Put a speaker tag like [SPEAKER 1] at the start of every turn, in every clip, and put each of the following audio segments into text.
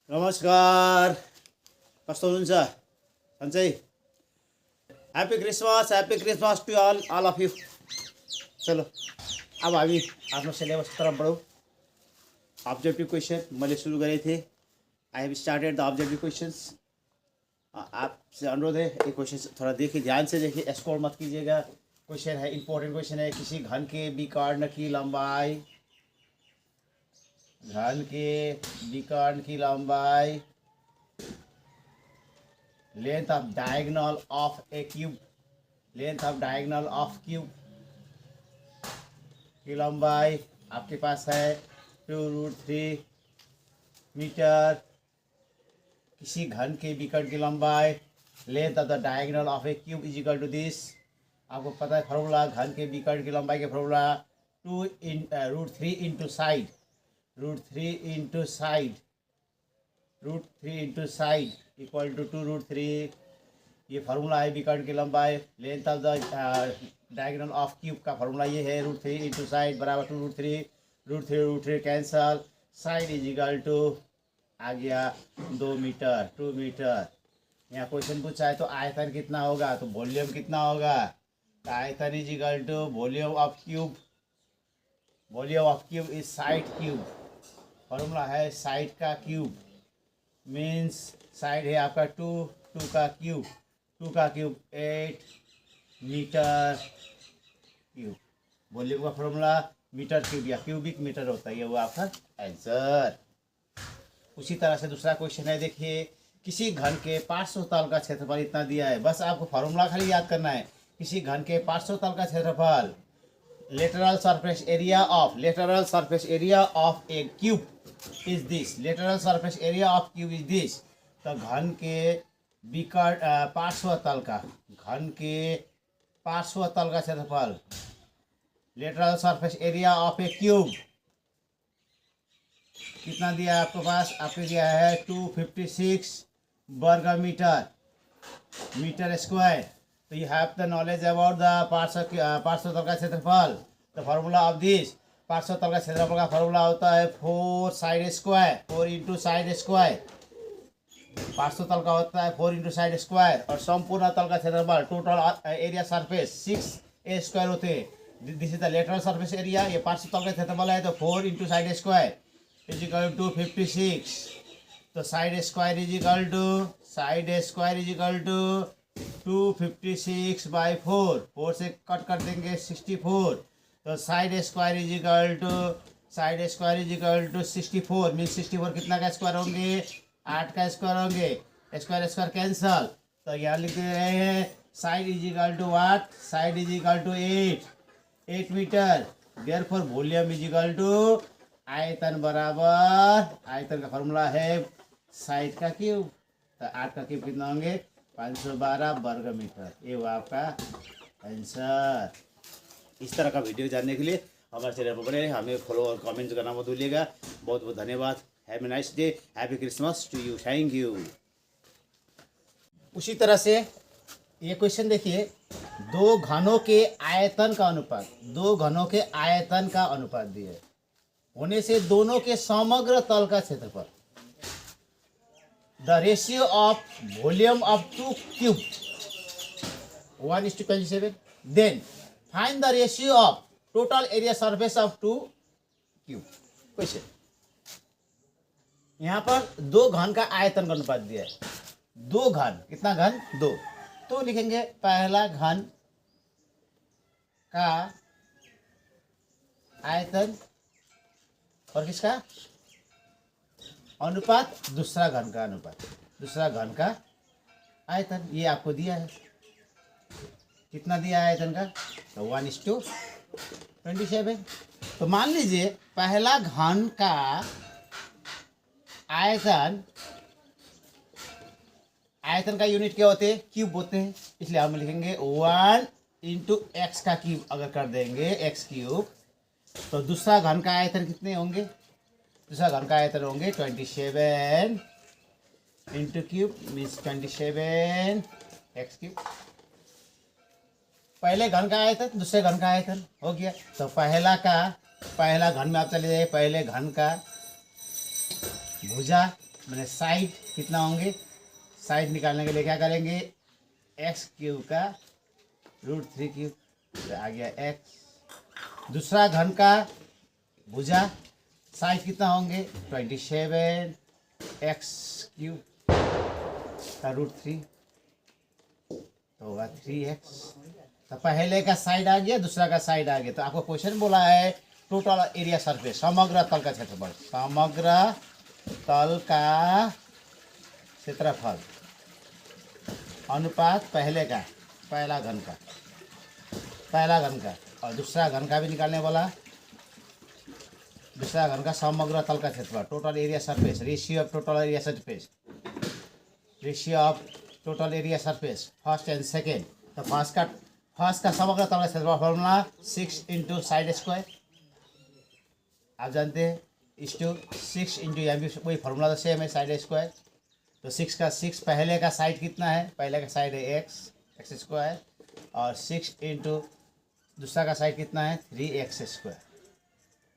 [SPEAKER 1] नमस्कार, कस्तो हुनुहुन्छ सन्चै? Happy Christmas to all of you. चलो अब हामी आफ्नो सिलेबस तरफ बढौँ। ऑब्जेक्टिव क्वेश्चन मैले सुरु गरेको थिएँ। I have started the objective questions. आपसे अनुरोध है ये क्वेश्चन थोड़ा देखिए, ध्यान से देखिए, स्कोर मत कीजिएगा। क्वेश्चन है, इंपॉर्टेंट क्वेश्चन है। किसी घन के विकर्ण की लंबाई, घन के विकर्ण की लंबाई, length of diagonal of a cube, length of diagonal of cube की लंबाई आपके पास है 2√3 मीटर। किसी घन के विकर्ण की लंबाई, length of the diagonal of a cube is equal to this. आपको पता है फॉर्मूला, घन के विकर्ण की लंबाई के formula 2√3 into side, √3 into side, √3 into side equal to 2√3। ये फार्मूला है विकर्ण की लंबाई। Length of the diagonal of cube का फार्मूला ये है √3 इंटू साइड बराबर 2√3। √3 cancel, side is equal to आ गया 2 मीटर, 2 मीटर। यहाँ क्वेश्चन पूछा है तो आयतन कितना होगा, तो वॉल्यूम कितना होगा। तो आयतन is equal to volume of cube, volume of cube is side cube. Formula है साइड का क्यूब, मीन्स साइड है आपका 2 का क्यूब, 2 का क्यूब 8 मीटर क्यूब। वॉल्यूम का फॉर्मूला मीटर क्यूब या क्यूबिक मीटर होता है, ये वो आपका आंसर। उसी तरह से दूसरा क्वेश्चन है, देखिए किसी घन के पार्श्व तल का क्षेत्रफल इतना दिया है। बस आपको फॉर्मूला खाली याद करना है। किसी घन के पार्श्व तल का क्षेत्रफल, lateral surface area of a cube is this, lateral surface area of cube is this। तो घन के विकर्ण पार्श्व तल का, घन के पार्श्व तल का क्षेत्रफल, lateral surface area of a cube कितना दिया है आपके पास, आपको दिया है 256 वर्ग मीटर, मीटर स्क्वायर। तो you have the knowledge about the पार्श्व तल का क्षेत्रफल। तो फार्मूला ऑफ दिस, पार्श्व तल का क्षेत्रफल का फार्मूला होता है 4 side square, 4 into side square. पार्श्व तल का होता है 4 इंटू साइड स्क्वायर, और संपूर्ण तल का क्षेत्रफल, total area surface 6a square होते हैं। This is the lateral surface area, ये पार्श्व तल का क्षेत्रफल है। तो 4 into side square is equal to 56। तो side square is equal to 256 by 4, 4 से कट कर देंगे 64। तो side square is equal to 64, mean 64 कितना का स्क्वायर होंगे, 8 का स्क्वायर होंगे। स्क्वायर स्क्वायर कैंसल, तो यहाँ लिख दे रहे हैं side is equal to what, side is equal to 8 metre. Therefore volume is equal to आयतन बराबर, आयतन का फॉर्मूला है साइड का क्यूब। तो 8 का क्यूब कितना होंगे, 512 वर्ग मीटर। ये वो आपका आंसर। इस तरह का वीडियो जानने के लिए हमारे चैनल पर बने रहें, हमें फॉलो और कमेंट करना मत भूलिएगा। बहुत बहुत धन्यवाद। Have a nice day, happy Christmas to you, thank you. उसी तरह से ये क्वेश्चन देखिए, दो घनों के आयतन का अनुपात, दो घनों के आयतन का अनुपात दिए होने से दोनों के समग्र तल का क्षेत्रफल, the ratio of volume of two cube 1:27, then find the ratio of total area surface of two cube। Question, यहाँ पर दो घन का आयतन का अनुपात दिया है। दो घन, कितना घन, 2। तो लिखेंगे पहला घन का आयतन और किसका अनुपात, दूसरा घन का अनुपात, दूसरा घन का आयतन। ये आपको दिया है, कितना दिया है आयतन का, तो 1:27। तो मान लीजिए पहला घन का आयतन, आयतन का यूनिट क्या होते हैं, क्यूब होते हैं, इसलिए हम लिखेंगे 1 इंटू एक्स का क्यूब। अगर कर देंगे x क्यूब, तो दूसरा घन का आयतन कितने होंगे, दूसरा घन का आयतन होंगे 27 into cube, means 27 x cube. पहले घन का आयतन, दूसरे घन का आयतन हो गया। तो पहला घन में आप चले जाइए, पहले घन का भुजा मैंने साइड कितना होंगे, साइड निकालने के लिए क्या करेंगे, एक्स क्यूब का √3 क्यूब, तो आ गया एक्स। दूसरा घन का भुजा साइड कितना होंगे 27 एक्स क्यूब का √3, तो होगा 3x। तो पहले का साइड आ गया, दूसरा का साइड आ गया। तो आपको क्वेश्चन बोला है टोटल एरिया सरफेस, समग्र तल का क्षेत्रफल, समग्र तल का क्षेत्रफल अनुपात पहले का, पहला घन का और दूसरा घन का भी निकालने वाला, दूसरा घन का समग्र तल का क्षेत्रफल, total area surface, ratio of total area surface, ratio of total area surface first and second. तो फर्स्ट का समग्र तल का क्षेत्रफल फॉर्मूला 6 इंटू साइड स्क्वायर, आप जानते हैं, इस टू 6 इंटू, यहाँ भी वही फॉर्मूला तो सेम है, साइड स्क्वायर। तो 6 पहले का साइड कितना है, पहले का साइड है एक्स स्क्वायर, और 6 इंटू दूसरा का साइड कितना है 3x स्क्वायर।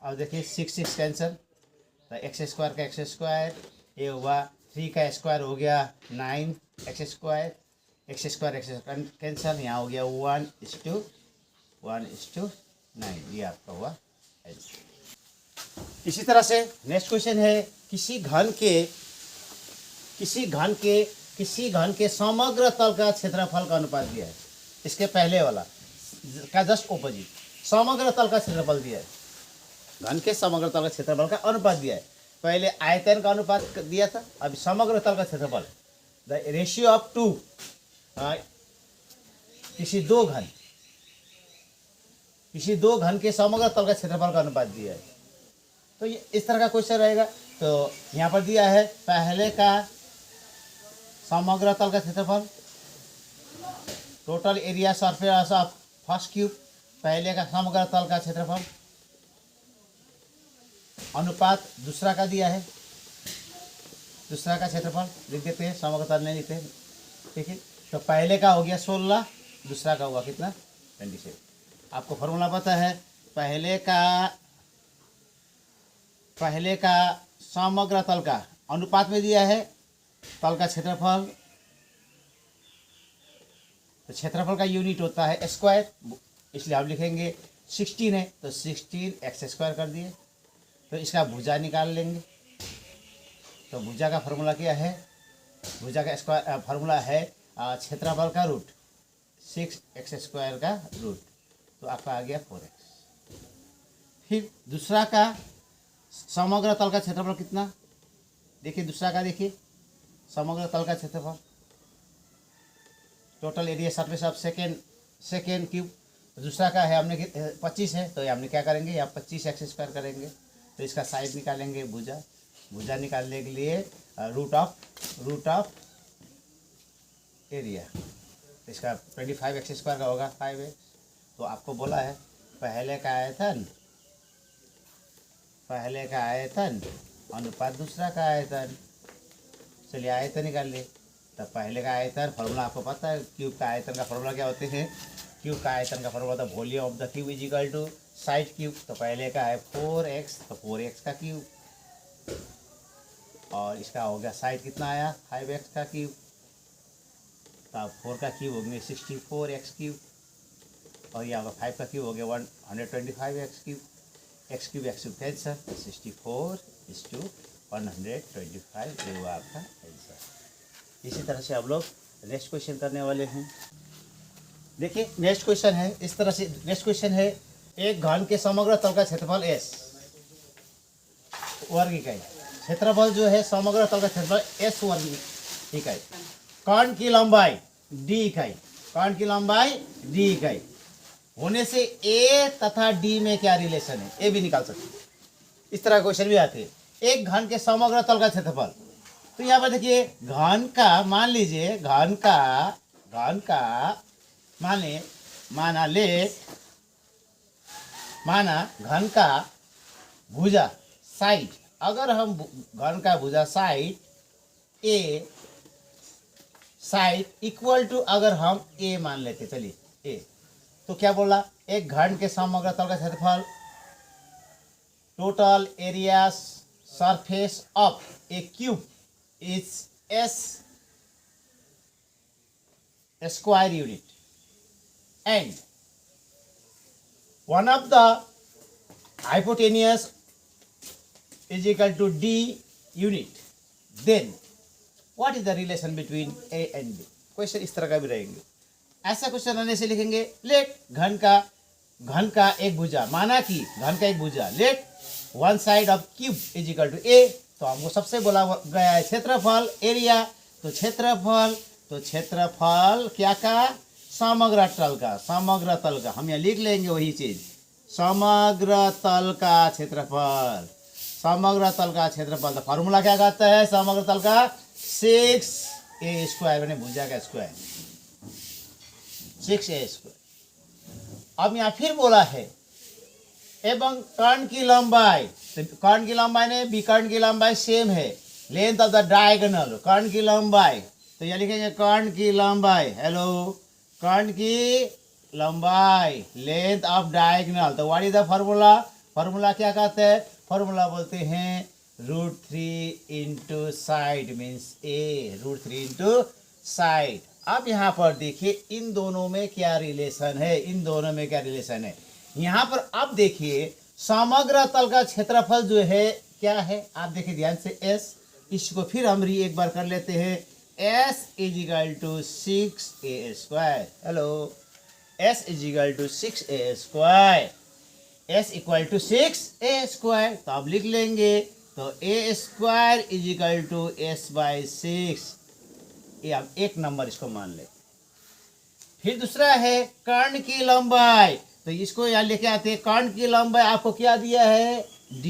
[SPEAKER 1] अब देखिए 6 कैंसिल, तो एक्स स्क्वायर का एक्स स्क्वायर, ये हुआ 3 का स्क्वायर हो गया 9x square, x square cancel, यहाँ हो गया 1:9, ये आपका हुआ आंसर। इसी तरह से नेक्स्ट क्वेश्चन है, किसी घन के समग्र तल का क्षेत्रफल का अनुपात दिया है। इसके पहले वाला का जस्ट ऑपोजिट, समग्र तल का क्षेत्रफल दिया है, घन के समग्र तल का क्षेत्रफल का अनुपात दिया है। पहले आयतन का अनुपात दिया था, अब समग्र तल का क्षेत्रफल, द रेशियो ऑफ टू, किसी दो घन के समग्र तल का क्षेत्रफल का अनुपात दिया है। तो ये इस तरह का क्वेश्चन रहेगा। तो यहाँ पर दिया है पहले का समग्र तल का क्षेत्रफल, total area surface of first cube, पहले का समग्र तल का क्षेत्रफल, अनुपात दूसरा का दिया है, दूसरा का क्षेत्रफल लिख देते हैं, समग्र तल नहीं लिखते, ठीक है। तो पहले का हो गया 16, दूसरा का हुआ कितना 27। आपको फॉर्मूला पता है, पहले का समग्र तल का अनुपात में दिया है तल का क्षेत्रफल, तो क्षेत्रफल का यूनिट होता है स्क्वायर, इसलिए आप लिखेंगे 16 है तो 16x स्क्वायर कर दिए। तो इसका भुजा निकाल लेंगे, तो भुजा का फॉर्मूला क्या है, भुजा का स्क्वायर फॉर्मूला है क्षेत्रफल का रूट 6x स्क्वायर का रूट, तो आपका आ गया 4x। फिर दूसरा का समग्र तल का क्षेत्रफल कितना, देखिए दूसरा का, देखिए समग्र तल का क्षेत्रफल, total area surface of second cube, दूसरा का है हमने 25 है, तो हमने क्या करेंगे, यहाँ 25x स्क्वायर करेंगे। तो इसका साइड निकालेंगे, भुजा निकालने के लिए रूट ऑफ एरिया, तो इसका 25x स्क्वायर का होगा 5x। तो आपको बोला है पहले का आयतन अनुपात दूसरा का आयतन, चलिए आयतन निकाल लिए। तो पहले का आयतन फॉर्मूला आपको पता है, क्यूब का आयतन का फॉर्मूला क्या होते हैं, क्यूब का आयतन का फॉर्मूला होता है volume of the cube is equal to side cube. तो पहले का है 4x, तो 4x का क्यूब, और इसका हो गया साइड कितना आया 5x का क्यूब, तो 4 का क्यूब हो गया 64x क्यूब, और यहाँ पर 5 का क्यूब हो गया 125x cube, x cube cancer, 64:125, ये हुआ आपका आंसर। इसी तरह से आप लोग नेक्स्ट क्वेश्चन करने वाले हैं। देखिए नेक्स्ट क्वेश्चन है इस तरह से, नेक्स्ट क्वेश्चन है, एक घन के समग्र तल का क्षेत्रफल s वर्ग इकाई, क्षेत्रफल जो है समग्र तल का क्षेत्रफल s वर्ग इकाई, कर्ण की लंबाई d इकाई, होने से a तथा d में क्या रिलेशन है, ये भी निकाल सकते हैं। इस तरह क्वेश्चन भी आते हैं। एक घन के समग्र तल का क्षेत्रफल, तो यहाँ पर देखिए घन का, मान लीजिए घन का माना घन का भुजा साइड, अगर हम घन का भुजा साइड इक्वल टू, अगर हम a मान लेते, चलिए a, तो क्या बोला, एक घन के समग्र तल का क्षेत्रफल, total area surface of a cube is S square unit, and one of the hypotenuse is equal to D unit. Then what is the relation between A and B? Question इस तरह का भी रहेंगे. ऐसा क्वेश्चन रहने से लिखेंगे late घन का एक भुजा, माना कि घन का एक भुजा, let one side of cube is equal to A. तो हमको सबसे बोला गया है क्षेत्रफल, एरिया. तो क्षेत्रफल क्या का? समग्र तल का. हम यहाँ लिख लेंगे वही चीज, समग्र तल का क्षेत्रफल. तो फॉर्मूला क्या कहता है समग्र तल का? 6a स्क्वायर, मैंने भुजा का स्क्वायर, 6a स्क्वायर. अब यहाँ फिर बोला है एवं कर्ण की लंबाई. तो कर्ण की लंबाई ने विकर्ण की लंबाई सेम है. लेंथ ऑफ द डायगोनल, कर्ण की लंबाई. तो यहाँ लिखेंगे कर्ण की लंबाई. हेलो, कर्ण की लंबाई, लेंथ ऑफ डायगोनल. तो व्हाट इज द फॉर्मूला क्या कहते हैं? फॉर्मूला बोलते हैं √3 इंटू साइड मीन्स ए, √3 इंटू साइड. अब यहाँ पर देखिए इन दोनों में क्या रिलेशन है, यहाँ पर अब देखिए समग्र तल का क्षेत्रफल जो है क्या है, आप देखिए ध्यान से S. इसको फिर हम एक बार कर लेते हैं. S is equal to 6a square. Hello, S is equal to 6a square. S equal to 6a square. तो आप लिख लेंगे तो a square is equal to S/6. ये आप एक नंबर इसको मान ले. फिर दूसरा है कर्ण की लंबाई. तो इसको यहाँ लेके आते हैं. कर्ण की लंबाई आपको क्या दिया है? d.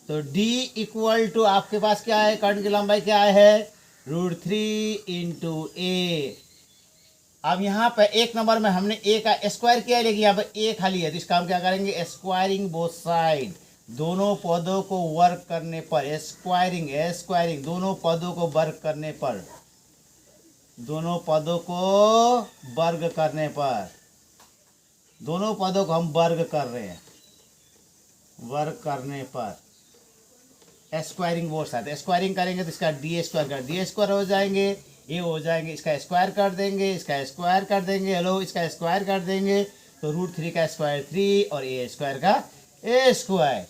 [SPEAKER 1] तो d इक्वल टू आपके पास क्या है? कर्ण की लंबाई क्या है? √3 इंटू ए. अब यहाँ पर एक नंबर में हमने a का स्क्वायर किया है, लेकिन यहाँ पर a खाली है. तो इसका हम क्या करेंगे? Squaring both side. दोनों पदों को वर्क करने पर स्क्वायरिंग दोनों पदों को वर्क करने पर, दोनों पदों को वर्ग करने पर, दोनों पदों को हम वर्ग कर रहे हैं, वर्ग करने पर स्क्वायरिंग बोथ साइड. स्क्वायरिंग करेंगे तो इसका डी स्क्वायर हो जाएंगे, ये हो जाएंगे. इसका स्क्वायर कर देंगे, इसका स्क्वायर कर देंगे. हेलो, इसका स्क्वायर कर देंगे तो √3 का स्क्वायर 3 और a स्क्वायर का a स्क्वायर.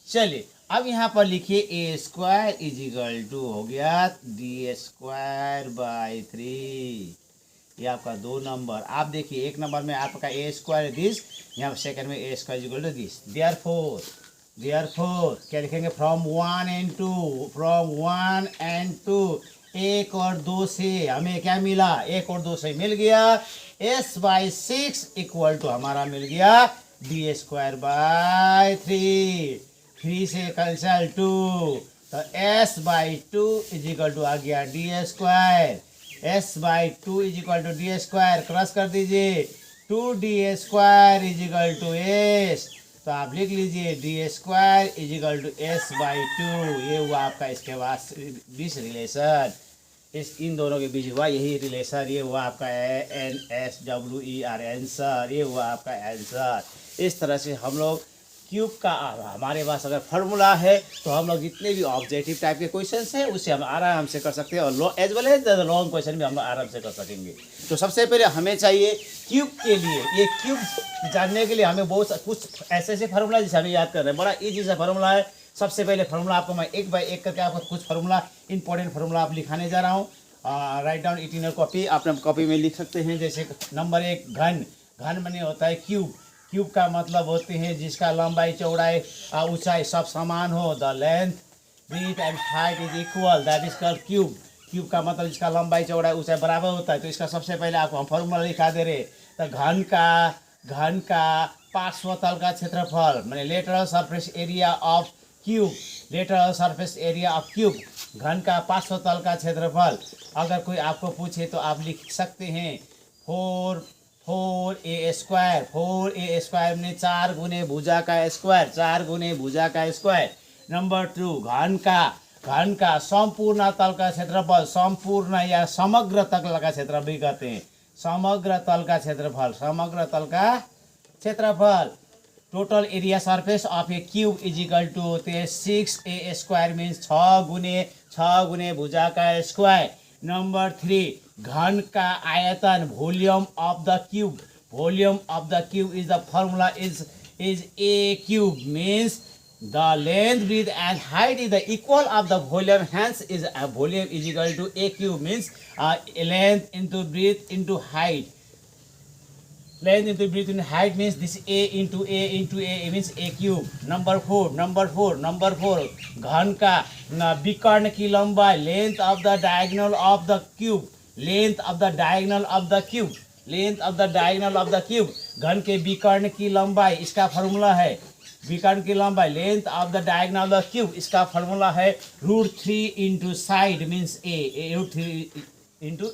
[SPEAKER 1] चलिए अब यहाँ पर लिखिए a square is equal to हो गया d स्क्वायर बाई 3. ये आपका 2 नंबर. आप देखिए एक नंबर में आपका a स्क्वायर दिस, यहाँ पर सेकंड में a square equal to this. Therefore क्या लिखेंगे? फ्रॉम 1 एंड 2 1 और 2 से हमें क्या मिला? 1 और 2 से मिल गया S/6 इक्वल टू हमारा मिल गया d स्क्वायर बाई 3. 3 से कैंसल 2, तो S/2 इज इक्वल टू आ गया d square. S/2 is equal to d square. Cross कर दीजिए. 2d square is equal to S. तो आप लिख लीजिए d square is equal to S/2. ये हुआ आपका इसके बाद बीच रिलेशन. इन दोनों के बीच हुआ यही रिलेशन. ये हुआ आपका NSWER आंसर. ये हुआ आपका आंसर. इस तरह से हम लोग क्यूब का, हमारे पास अगर फार्मूला है तो हम लोग जितने भी ऑब्जेक्टिव टाइप के क्वेश्चंस हैं उसे हम आराम से कर सकते हैं, और as well as long question भी हम आराम से कर सकेंगे. तो सबसे पहले हमें चाहिए क्यूब के लिए, ये क्यूब जानने के लिए हमें बहुत कुछ ऐसे फार्मूला जिसे हमें याद कर रहे हैं. बड़ा ईजी सा फार्मूला है. सबसे पहले फार्मूला आपको मैं एक बाय एक करके आपको कुछ फार्मूला, इंपॉर्टेंट फार्मूला आप लिखाने जा रहा हूँ. Write down it in copy. आप अपने कॉपी में लिख सकते हैं. जैसे नंबर 1 घन माने होता है क्यूब. क्यूब का मतलब होते हैं जिसका लंबाई चौड़ाई ऊंचाई सब समान हो. The length width and height is equal, that is called cube. Cube का मतलब जिसका लंबाई चौड़ाई ऊंचाई बराबर होता है. तो इसका सबसे पहले आपको हम फॉर्मूला लिखा दे रहे. तो घन का पार्श्व तल का क्षेत्रफल माने lateral surface area of cube. Lateral surface area of cube, घन का पार्श्व तल का क्षेत्रफल. अगर कोई आपको पूछे तो आप लिख सकते हैं 4a स्क्वायर. 4a स्क्वायर में 4 गुने भुजा का स्क्वायर, 4 गुने भुजा का स्क्वायर. नंबर 2 घन का संपूर्ण तल का क्षेत्रफल. संपूर्ण या समग्र तल का क्षेत्र भी कहते हैं. समग्र तल का क्षेत्रफल. Total area surface of a cube is equal to 6a square means 6 गुने भुजाकार स्क्वायर। नंबर 3 घन का आयतन volume of the cube. Volume of the cube is the formula is a cube means the length, breadth and height is the equal of the volume, hence is a volume is equal to a cube means length into breadth into height. Length into breadth into height means this a into a means a cube. Number 4 घन का विकर्ण की लंबाई length of the diagonal of the cube. Length of the diagonal of the cube. Length of the diagonal of the cube. घन के विकर्ण की लंबाई इसका फॉर्मूला है विकर्ण की लंबाई length of the diagonal of the cube इसका फॉर्मूला है √3 इंटू साइड मीन्स √3 इंटू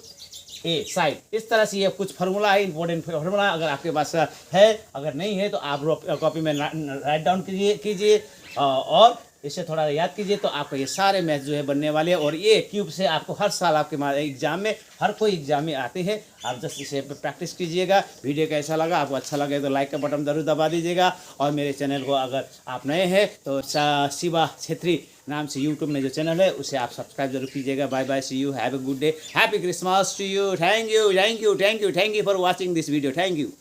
[SPEAKER 1] ए साइड। इस तरह से ये कुछ फार्मूला है, इंपॉर्टेंट फार्मूला। अगर आपके पास है, अगर नहीं है तो आप कॉपी में राइट डाउन कीजिए और इसे थोड़ा याद कीजिए तो आपको ये सारे मैथ जो है बनने वाले हैं। और ये क्यूब से आपको हर साल आपके एग्जाम में हर कोई एग्जाम में आते हैं। आप जस्ट इसे प्रैक्टिस कीजिएगा। वीडियो कैसा लगा, आपको अच्छा लगे तो लाइक का बटन जरूर दबा दीजिएगा। और मेरे चैनल को अगर आप नए हैं तो शिवा छेत्री नाम से यूट्यूब में जो चैनल है उसे आप सब्सक्राइब जरूर कीजिएगा। Bye bye, see you, have a good day, happy Christmas to you. Thank you for watching this video. Thank you.